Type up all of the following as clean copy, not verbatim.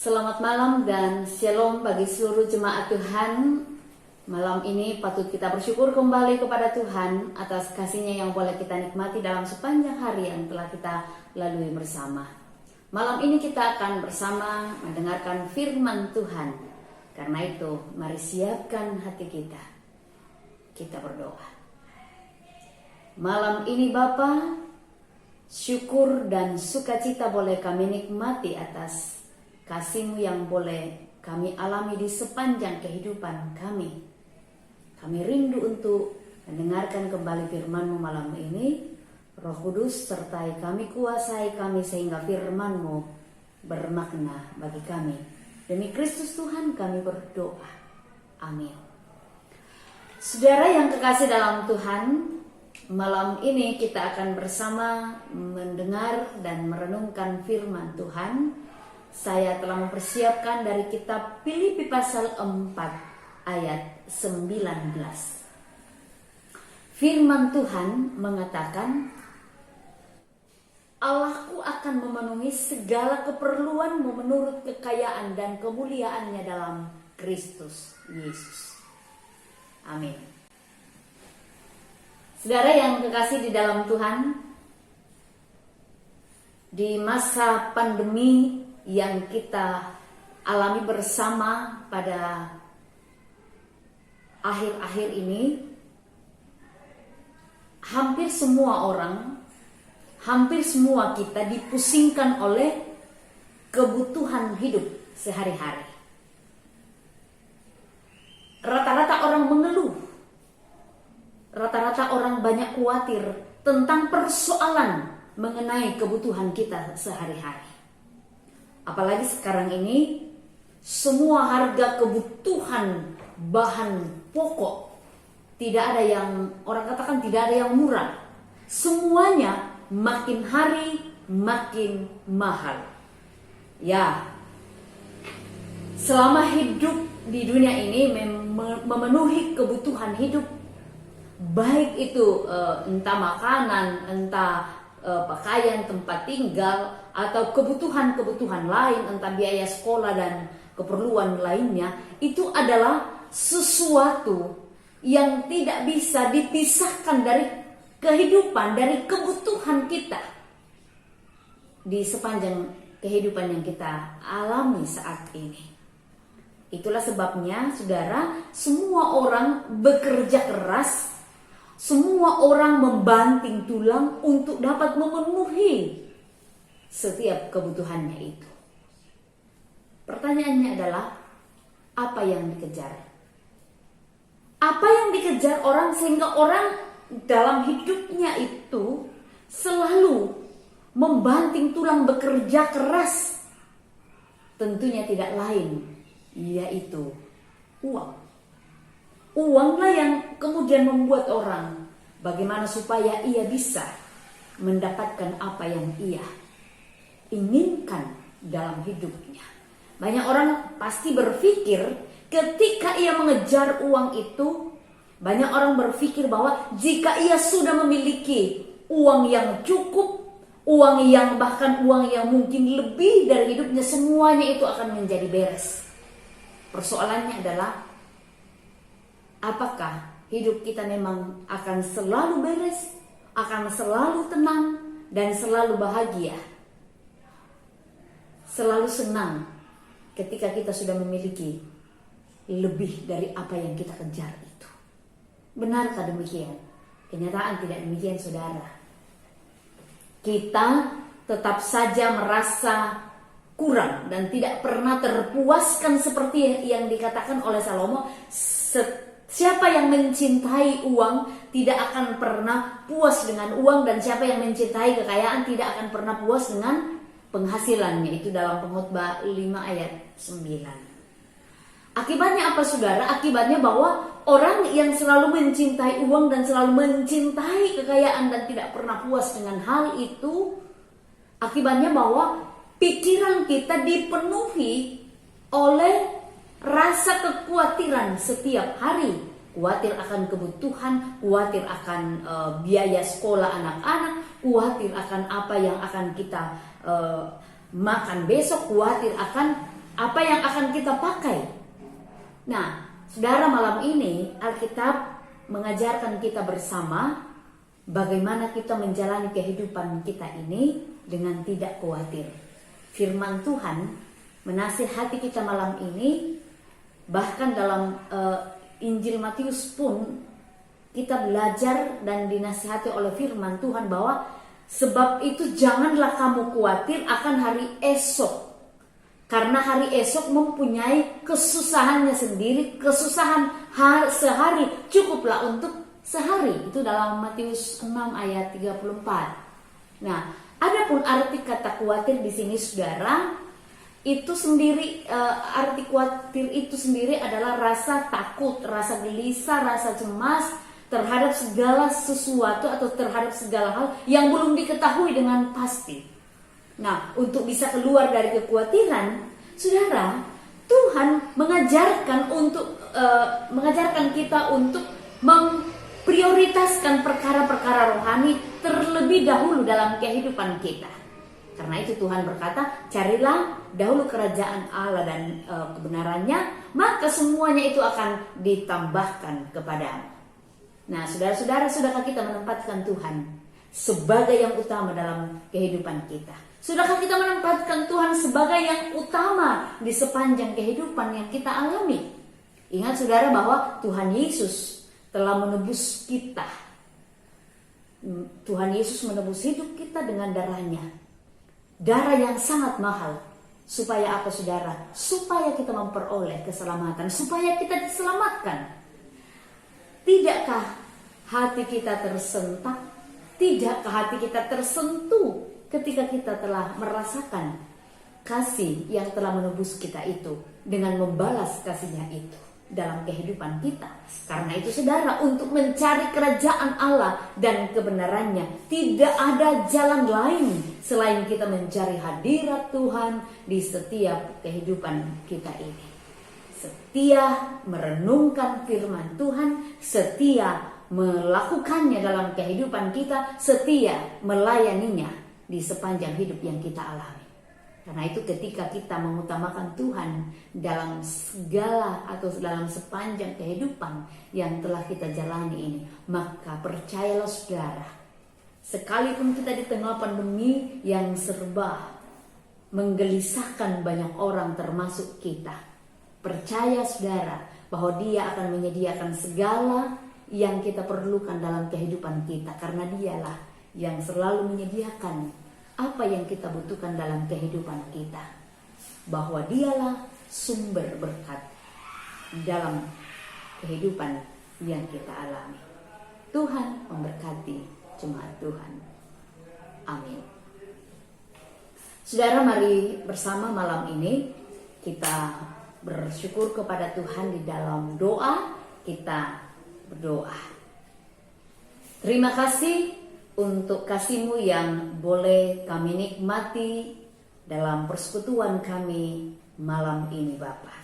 Selamat malam dan shalom bagi seluruh jemaat Tuhan. Malam ini patut kita bersyukur kembali kepada Tuhan atas kasih-Nya yang boleh kita nikmati dalam sepanjang hari yang telah kita lalui bersama. Malam ini kita akan bersama mendengarkan firman Tuhan. Karena itu, mari siapkan hati kita. Kita berdoa. Malam ini Bapa, syukur dan sukacita boleh kami nikmati atas kasih-Mu yang boleh kami alami di sepanjang kehidupan kami. Kami rindu untuk mendengarkan kembali firman-Mu malam ini. Roh Kudus sertai kami, kuasai kami sehingga firman-Mu bermakna bagi kami. Demi Kristus Tuhan kami berdoa. Amin. Saudara yang kekasih dalam Tuhan, malam ini kita akan bersama mendengar dan merenungkan firman Tuhan. Saya telah mempersiapkan dari kitab Filipi pasal 4 ayat 19. Firman Tuhan mengatakan, Allahku akan memenuhi segala keperluanmu menurut kekayaan dan kemuliaannya dalam Kristus Yesus. Amin. Saudara yang kekasih di dalam Tuhan, di masa pandemi yang kita alami bersama pada akhir-akhir ini, hampir semua kita dipusingkan oleh kebutuhan hidup sehari-hari. Rata-rata orang mengeluh, rata-rata orang banyak khawatir tentang persoalan mengenai kebutuhan kita sehari-hari. Apalagi sekarang ini semua harga kebutuhan bahan pokok tidak ada yang, orang katakan tidak ada yang murah. Semuanya makin hari makin mahal. Ya, selama hidup di dunia ini memenuhi kebutuhan hidup, baik itu entah makanan, entah pakaian, tempat tinggal, atau kebutuhan-kebutuhan lain, entah biaya sekolah dan keperluan lainnya, itu adalah sesuatu yang tidak bisa dipisahkan dari kehidupan, dari kebutuhan kita di sepanjang kehidupan yang kita alami saat ini. Itulah sebabnya, saudara, semua orang bekerja keras, semua orang membanting tulang untuk dapat memenuhi setiap kebutuhannya itu. Pertanyaannya adalah, apa yang dikejar? Apa yang dikejar orang sehingga orang dalam hidupnya itu selalu membanting tulang bekerja keras? Tentunya tidak lain, yaitu uang. Uanglah yang kemudian membuat orang bagaimana supaya ia bisa mendapatkan apa yang ia inginkan dalam hidupnya. Banyak orang pasti berpikir ketika ia mengejar uang itu, banyak orang berpikir bahwa jika ia sudah memiliki uang yang cukup, uang yang bahkan uang yang mungkin lebih dari hidupnya, semuanya itu akan menjadi beres. Persoalannya adalah, apakah hidup kita memang akan selalu beres, akan selalu tenang, dan selalu bahagia, selalu senang ketika kita sudah memiliki lebih dari apa yang kita kejar itu? Benarkah demikian? Kenyataan tidak demikian, saudara. Kita tetap saja merasa kurang dan tidak pernah terpuaskan seperti yang dikatakan oleh Salomo. Siapa yang mencintai uang tidak akan pernah puas dengan uang, dan siapa yang mencintai kekayaan tidak akan pernah puas dengan penghasilannya. Itu dalam Pengkhotbah 5 ayat 9. Akibatnya apa, saudara? Akibatnya bahwa orang yang selalu mencintai uang dan selalu mencintai kekayaan dan tidak pernah puas dengan hal itu, akibatnya bahwa pikiran kita dipenuhi oleh rasa kekhawatiran setiap hari. Khawatir akan kebutuhan, khawatir akan biaya sekolah anak-anak, khawatir akan apa yang akan kita makan besok, khawatir akan apa yang akan kita pakai. Nah, saudara, malam ini Alkitab mengajarkan kita bersama bagaimana kita menjalani kehidupan kita ini dengan tidak khawatir. Firman Tuhan menasihati kita malam ini, bahkan dalam Injil Matius pun kita belajar dan dinasihati oleh firman Tuhan bahwa sebab itu janganlah kamu khawatir akan hari esok. Karena hari esok mempunyai kesusahannya sendiri, kesusahan sehari cukuplah untuk sehari. Itu dalam Matius 6 ayat 34. Nah, adapun arti kata khawatir di sini saudara, itu sendiri arti khawatir itu sendiri adalah rasa takut, rasa gelisah, rasa cemas terhadap segala sesuatu atau terhadap segala hal yang belum diketahui dengan pasti. Nah, untuk bisa keluar dari kekhawatiran, saudara, Tuhan mengajarkan kita untuk memprioritaskan perkara-perkara rohani terlebih dahulu dalam kehidupan kita. Karena itu Tuhan berkata, carilah dahulu kerajaan Allah dan kebenarannya, maka semuanya itu akan ditambahkan kepadamu. Nah, saudara-saudara, sudahkah kita menempatkan Tuhan sebagai yang utama dalam kehidupan kita? Sudahkah kita menempatkan Tuhan sebagai yang utama di sepanjang kehidupan yang kita alami? Ingat saudara bahwa Tuhan Yesus telah menebus kita. Tuhan Yesus menebus hidup kita dengan darahnya. Darah yang sangat mahal. Supaya apa saudara? Supaya kita memperoleh keselamatan. Supaya kita diselamatkan. Tidakkah hati kita tersentak? Tidakkah hati kita tersentuh ketika kita telah merasakan kasih yang telah menebus kita itu dengan membalas kasihnya itu dalam kehidupan kita? Karena itu saudara, untuk mencari kerajaan Allah dan kebenarannya, tidak ada jalan lain selain kita mencari hadirat Tuhan di setiap kehidupan kita ini. Setia merenungkan firman Tuhan, setia melakukannya dalam kehidupan kita, setia melayaninya di sepanjang hidup yang kita alami. Karena itu ketika kita mengutamakan Tuhan dalam segala atau dalam sepanjang kehidupan yang telah kita jalani ini, maka percayalah saudara, sekalipun kita di tengah pandemi yang serba menggelisahkan banyak orang termasuk kita, percaya saudara bahwa Dia akan menyediakan segala yang kita perlukan dalam kehidupan kita, karena Dialah yang selalu menyediakan apa yang kita butuhkan dalam kehidupan kita. Bahwa Dialah sumber berkat dalam kehidupan yang kita alami. Tuhan memberkati jemaat Tuhan. Amin. Saudara, mari bersama malam ini kita bersyukur kepada Tuhan di dalam doa. Kita berdoa. Terima kasih untuk kasih-Mu yang boleh kami nikmati dalam persekutuan kami malam ini Bapa.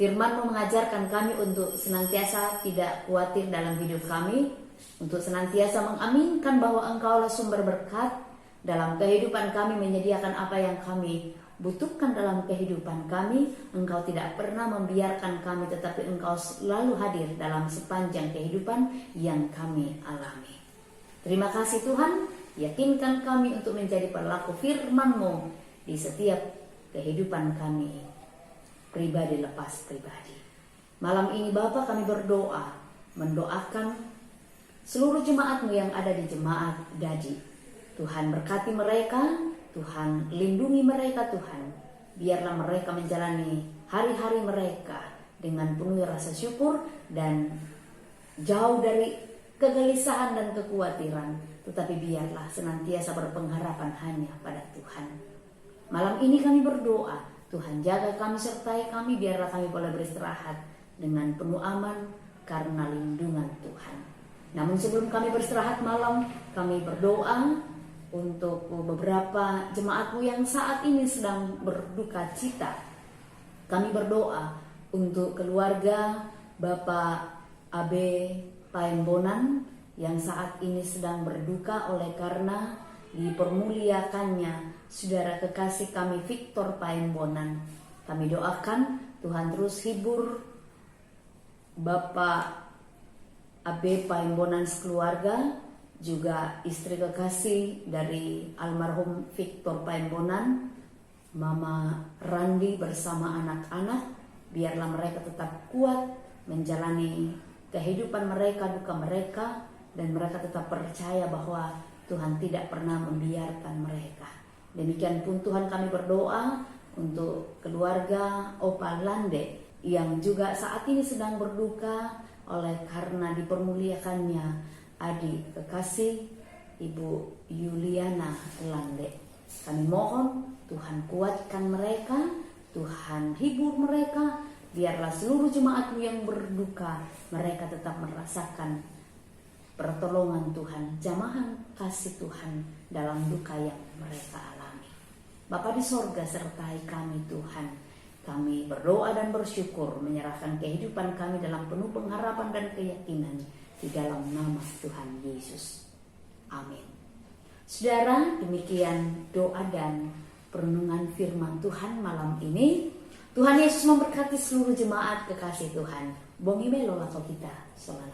Firman-Mu mengajarkan kami untuk senantiasa tidak khawatir dalam hidup kami, untuk senantiasa mengaminkan bahwa Engkau-lah sumber berkat dalam kehidupan kami, menyediakan apa yang kami butuhkan dalam kehidupan kami. Engkau tidak pernah membiarkan kami, tetapi Engkau selalu hadir dalam sepanjang kehidupan yang kami alami. Terima kasih Tuhan, yakinkan kami untuk menjadi pelaku firman-Mu di setiap kehidupan kami, pribadi lepas pribadi. Malam ini Bapa, kami berdoa, mendoakan seluruh jemaat-Mu yang ada di jemaat Dadi. Tuhan berkati mereka, Tuhan lindungi mereka Tuhan. Biarlah mereka menjalani hari-hari mereka dengan penuh rasa syukur dan jauh dari kegelisahan dan kekhawatiran, tetapi biarlah senantiasa berpengharapan hanya pada Tuhan. Malam ini kami berdoa, Tuhan jaga kami, sertai kami, biarlah kami boleh beristirahat dengan penuh aman karena lindungan Tuhan. Namun sebelum kami beristirahat malam, kami berdoa untuk beberapa jemaat-Mu yang saat ini sedang berduka cita. Kami berdoa untuk keluarga Bapak Abe Paembonan yang saat ini sedang berduka oleh karena dipermuliakannya saudara kekasih kami Victor Paembonan. Kami doakan Tuhan terus hibur Bapak Abe Paimbonan sekeluarga, juga istri kekasih dari almarhum Victor Paimbonan, Mama Randi bersama anak-anak. Biarlah mereka tetap kuat menjalani kehidupan mereka, duka mereka, dan mereka tetap percaya bahwa Tuhan tidak pernah membiarkan mereka. Demikian pun Tuhan, kami berdoa untuk keluarga Opa Lande yang juga saat ini sedang berduka oleh karena dipermuliakannya adik kekasih Ibu Yuliana Lande. Kami mohon Tuhan kuatkan mereka, Tuhan hibur mereka, biarlah seluruh jemaatmu yang berduka mereka tetap merasakan pertolongan Tuhan, jamahan kasih Tuhan dalam duka yang mereka alami. Bapa di sorga, sertai kami Tuhan. Kami berdoa dan bersyukur menyerahkan kehidupan kami dalam penuh pengharapan dan keyakinan di dalam nama Tuhan Yesus. Amin. Saudara, demikian doa dan perenungan firman Tuhan malam ini. Tuhan Yesus memberkati seluruh jemaat kekasih Tuhan. Bongi melo kita selama